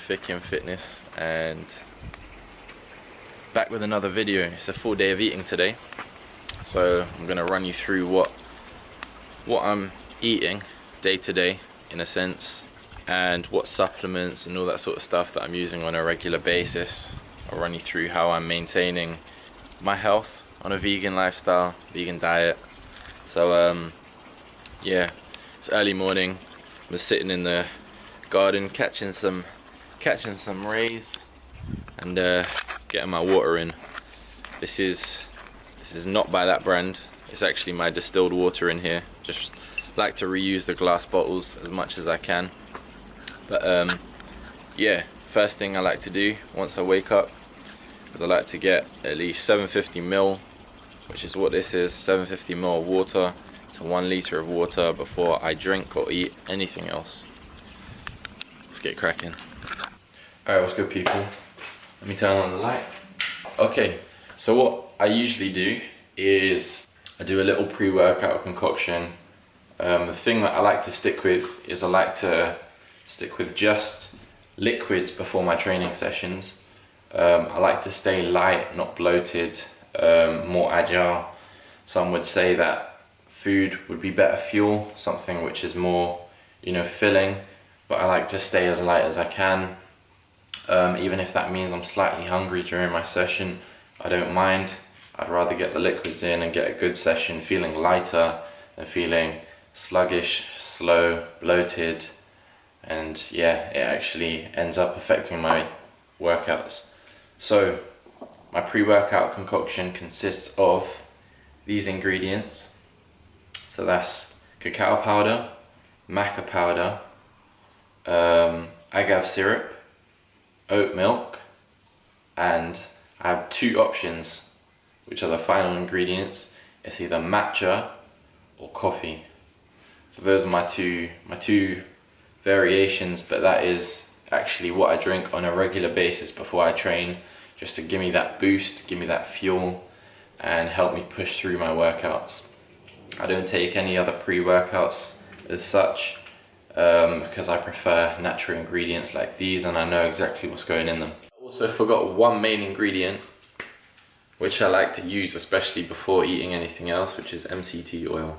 Pacifica Fitness, and back with another video. It's a full day of eating today, so I'm gonna run you through what I'm eating day to day in a sense, and what supplements and all that sort of stuff that I'm using on a regular basis. I'll run you through how I'm maintaining my health on a vegan lifestyle, vegan diet. So yeah, it's early morning. I'm sitting in the garden catching some rays and getting my water in. This is not by that brand. It's actually my distilled water in here. Just like to reuse the glass bottles as much as I can. But yeah, first thing I like to do once I wake up is I like to get at least 750 ml, which is what this is, 750 ml of water to 1 liter of water before I drink or eat anything else. Let's get cracking. Alright, what's good, people? Let me turn on the light. Okay, so what I usually do is I do a little pre-workout concoction. The thing that I like to stick with is I like to stick with just liquids before my training sessions. I like to stay light, not bloated, more agile. Some would say that food would be better fuel, something which is more, filling, but I like to stay as light as I can. Even if that means I'm slightly hungry during my session, I don't mind. I'd rather get the liquids in and get a good session feeling lighter than feeling sluggish, slow, bloated, and yeah, it actually ends up affecting my workouts. So my pre-workout concoction consists of these ingredients. So that's cacao powder, maca powder, agave syrup, oat milk, and I have 2 options, which are the final ingredients. It's either matcha or coffee. So those are my two variations, but that is actually what I drink on a regular basis before I train, just to give me that boost, give me that fuel, and help me push through my workouts. I don't take any other pre-workouts as such, because I prefer natural ingredients like these, and I know exactly what's going in them. I also forgot one main ingredient, which I like to use especially before eating anything else, which is MCT oil.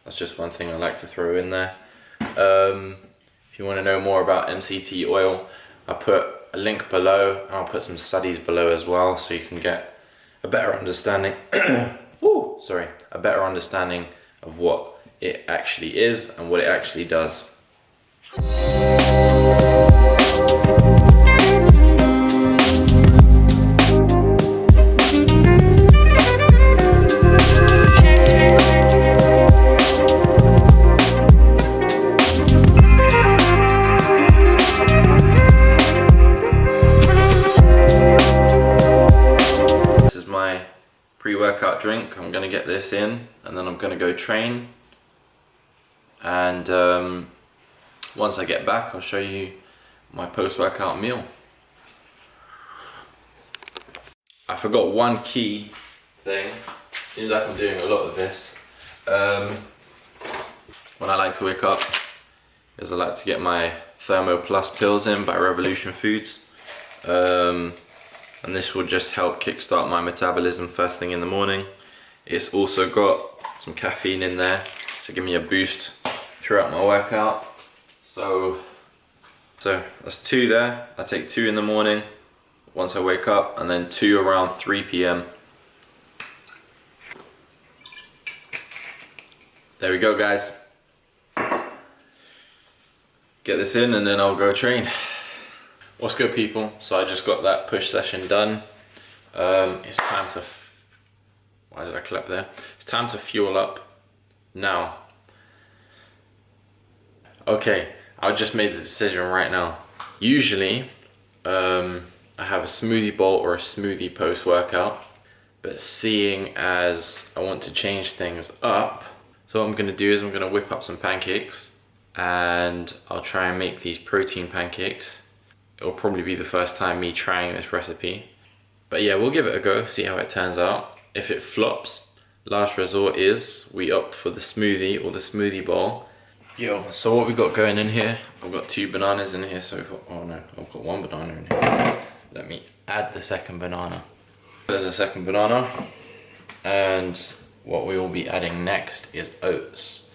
That's just one thing I like to throw in there. If you want to know more about MCT oil, I'll put a link below, and I'll put some studies below as well, so you can get a better understanding a better understanding of what it actually is and what it actually does. Pre-workout drink. I'm gonna get this in, and then I'm gonna go train, and once I get back I'll show you my post-workout meal. I forgot one key thing. Seems like I'm doing a lot of this. When I like to wake up is I like to get my Thermo Plus pills in by Revolution Foods. And this will just help kickstart my metabolism first thing in the morning. It's also got some caffeine in there to give me a boost throughout my workout. So that's 2 there. I take 2 in the morning once I wake up, and then 2 around 3 p.m. There we go, guys. Get this in and then I'll go train. What's good, people? So I just got that push session done. It's time to, why did I clap there? It's time to fuel up now. Okay, I just made the decision right now. Usually, I have a smoothie bowl or a smoothie post-workout, but seeing as I want to change things up, so what I'm gonna do is I'm gonna whip up some pancakes, and I'll try and make these protein pancakes. It'll probably be the first time me trying this recipe. But yeah, we'll give it a go, see how it turns out. If it flops, last resort is we opt for the smoothie or the smoothie bowl. Yo, so what we got going in here, I've got 2 bananas in here so far. Oh no, I've got 1 banana in here. Let me add the second banana. There's a second banana, and what we will be adding next is oats.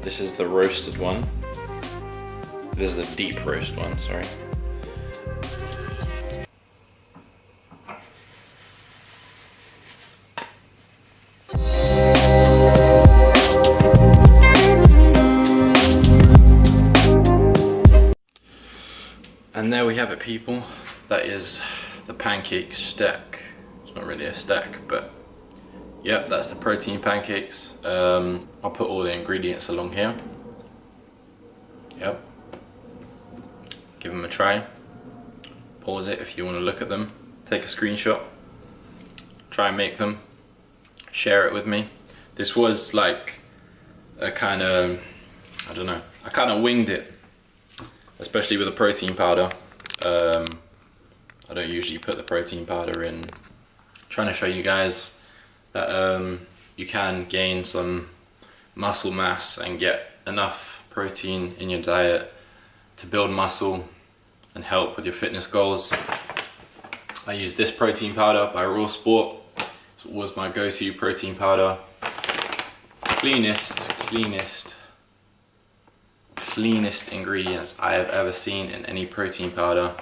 This is the roasted one. This is the deep roast one, sorry. And there we have it, people. That is the pancake stack. It's not really a stack, but yep, that's the protein pancakes. I'll put all the ingredients along here. Yep. Give them a try. Pause it if you want to look at them. Take a screenshot. Try and make them. Share it with me. This was like a kind of, I don't know, I kind of winged it. Especially with the protein powder. I don't usually put the protein powder in. Trying to show you guys that you can gain some muscle mass and get enough protein in your diet to build muscle and help with your fitness goals. I use this protein powder by Raw Sport. It was my go-to protein powder. Cleanest ingredients I have ever seen in any protein powder.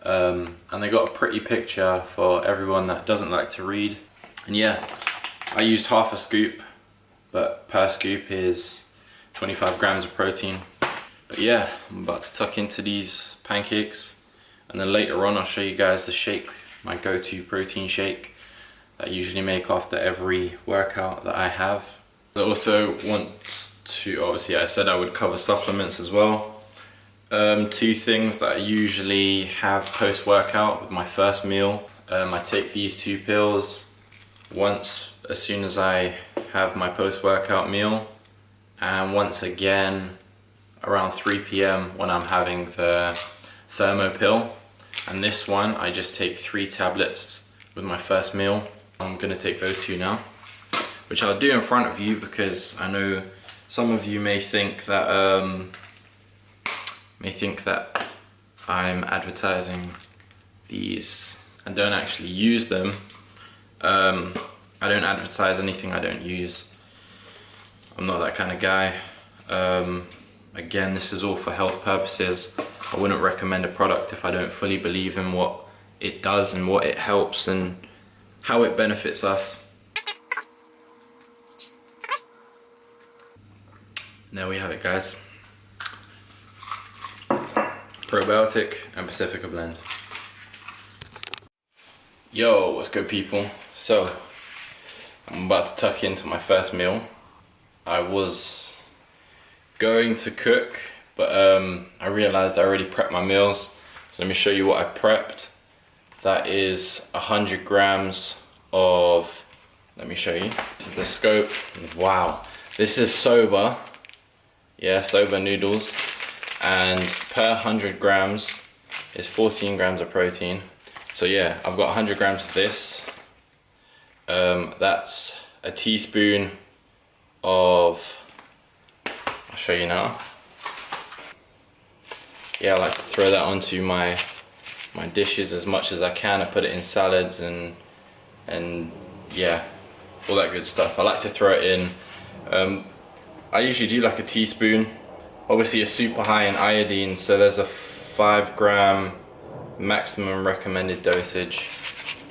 And they got a pretty picture for everyone that doesn't like to read. And yeah, I used half a scoop, but per scoop is 25 grams of protein. But yeah, I'm about to tuck into these pancakes, and then later on I'll show you guys the shake, my go-to protein shake that I usually make after every workout that I have. I also want to, obviously I said I would cover supplements as well. 2 things that I usually have post-workout with my first meal. I take these 2 pills once as soon as I have my post-workout meal, and once again around 3 p.m. when I'm having the Thermo pill. And this one I just take 3 tablets with my first meal. I'm gonna take those 2 now, which I'll do in front of you because I know some of you may think that I'm advertising these and don't actually use them. I don't advertise anything I don't use. I'm not that kind of guy. Again, this is all for health purposes. I wouldn't recommend a product if I don't fully believe in what it does and what it helps and how it benefits us. And there we have it, guys. Probiotic and Pacifica blend. Yo, what's good, people? So, I'm about to tuck into my first meal. I was going to cook, but I realized I already prepped my meals. So let me show you what I prepped. That is 100 grams of, let me show you. This is the scope. Wow, this is soba. Yeah, soba noodles. And per 100 grams is 14 grams of protein. So yeah, I've got 100 grams of this. That's a teaspoon of, I'll show you now. Yeah, I like to throw that onto my dishes as much as I can. I put it in salads and yeah, all that good stuff. I like to throw it in. I usually do like a teaspoon. Obviously it's super high in iodine, so there's a 5 gram maximum recommended dosage.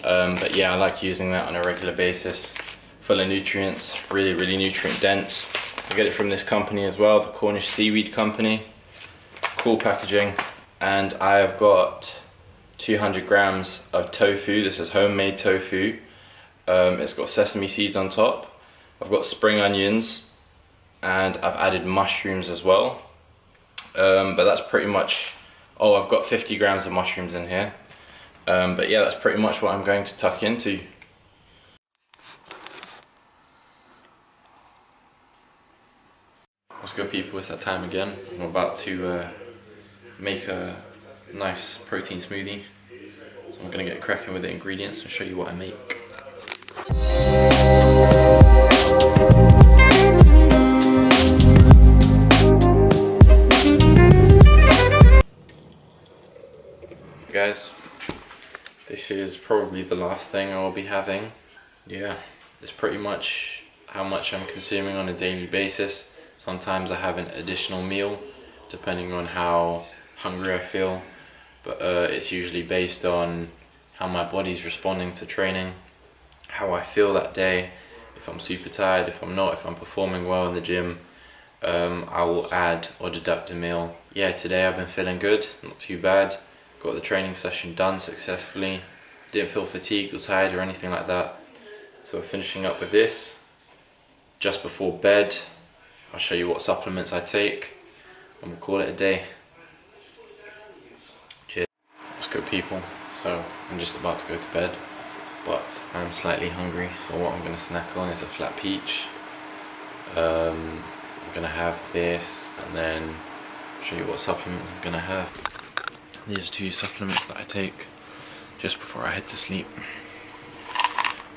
But yeah, I like using that on a regular basis. Full of nutrients, really nutrient dense. I get it from this company as well, the Cornish Seaweed Company. Cool packaging. And I have got 200 grams of tofu. This is homemade tofu. It's got sesame seeds on top. I've got spring onions, and I've added mushrooms as well. But that's pretty much, oh, I've got 50 grams of mushrooms in here. But yeah, that's pretty much what I'm going to tuck into. What's good, people? It's that time again. I'm about to make a nice protein smoothie. So I'm going to get cracking with the ingredients and show you what I make. Guys, this is probably the last thing I will be having. Yeah, it's pretty much how much I'm consuming on a daily basis. Sometimes I have an additional meal depending on how hungry I feel, but it's usually based on how my body's responding to training, how I feel that day, if I'm super tired, if I'm not, if I'm performing well in the gym. I will add or deduct a meal. Yeah, today I've been feeling good, not too bad. Got the training session done successfully. Didn't feel fatigued or tired or anything like that. So we're finishing up with this. Just before bed, I'll show you what supplements I take and we'll call it a day. Cheers. What's good, people? So I'm just about to go to bed, but I'm slightly hungry, so what I'm going to snack on is a flat peach. I'm going to have this and then show you what supplements I'm going to have. These 2 supplements that I take just before I head to sleep.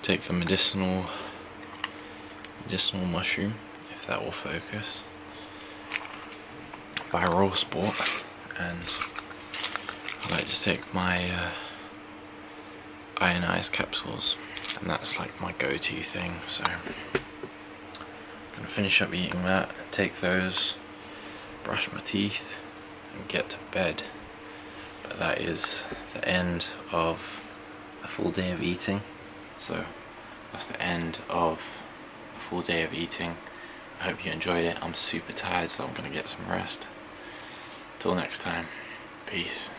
Take the medicinal mushroom, if that will focus, by Raw Sport, and I like to take my Ironize capsules, and that's like my go-to thing. So I'm gonna finish up eating that, take those, brush my teeth, and get to bed. But that is the end of a full day of eating. So that's the end of a full day of eating. I hope you enjoyed it. I'm super tired, so I'm gonna get some rest. Till next time, peace.